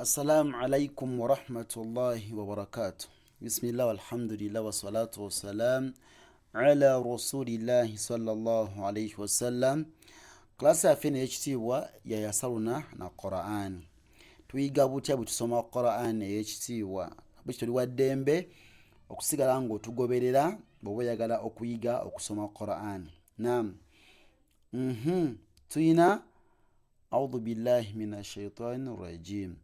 Assalamu alaikum wa rahmatullahi wa barakatuh. Bismillah walhamdulillah wa salatu wa salam ala rasulillahi sallallahu alaihi wa sallam. Klasi ya fene ekitiibwa ya yasaluna na Qur'an. Tuyiga butya butusoma Qur'an ekitiibwa. Biki tuli waddembe okusigala ngo tugoberera bwe yagala okuyiga okusoma Qur'an. Naam. Tuyina أعوذ بالله من الشيطان الرجيم.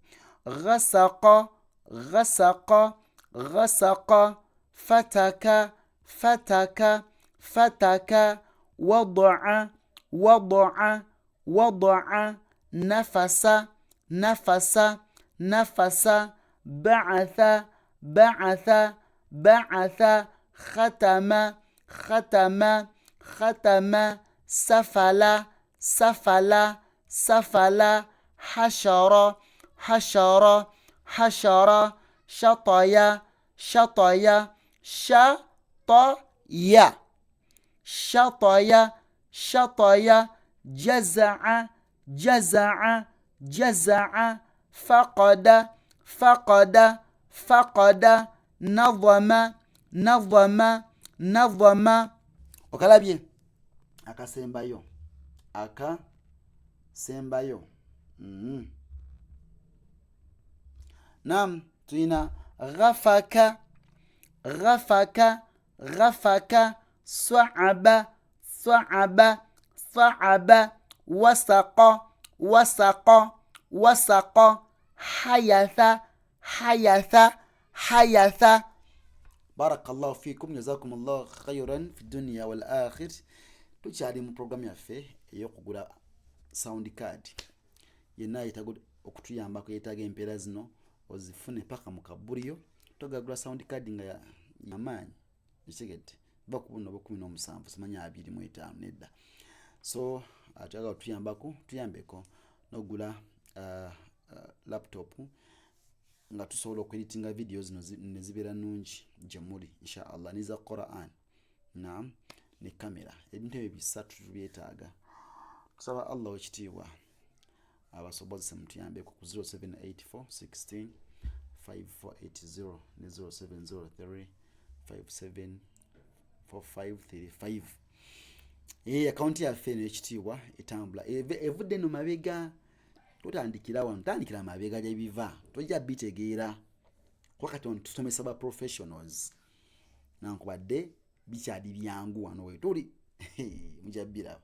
غسق غسق غسق فتك فتك فتك وضع وضع وضع نفس نفس نفس بعث بعث بعث ختم ختم ختم سفل سفل سفل حشر حشر حشر شطي شطي شطي شطي شطي جزع جزع جزع فقد فقد فقد نظم نظم نظم okalabye akasembayo sembayo. Naam, tuyina ghafaka ghafaka ghafaka sa'aba sa'aba sa'aba wasaqa wasaqa wasaqa hayatha hayatha hayatha. Barakallahu fikum, jazakumullahu khayran fi dunya wal akhir. Tukyali mu program yaffe ey'okugula sound card. Yenna yetaga okutuyambako yetaga empeera zino ozifune paka mu kabulyo. Togagula sound card nga yamaanyi ekigedde ba ku buno 17 simanya 25 nedda. So ataga tuyambeko nogula laptop nga tusobola okueditinga video zino ne zibeera nungi gye muli inshallah niza Qur'an. Naam, ne kamera, ebintu ebyo bisatu tubyetaaga. Kusaba Allah ekitiibwa abasobozese mutuyambeko ku 0784 16 5480 ne 0703 574535. Akaunti yaffe eno ekitiibwa etambula evudde no mabega. Totandikira wano, tandikira mabega gyebiva, tojja bitegeera wakati on tusomesa ba professionals nankubadde bikyali byangu wano we tuli mujabira.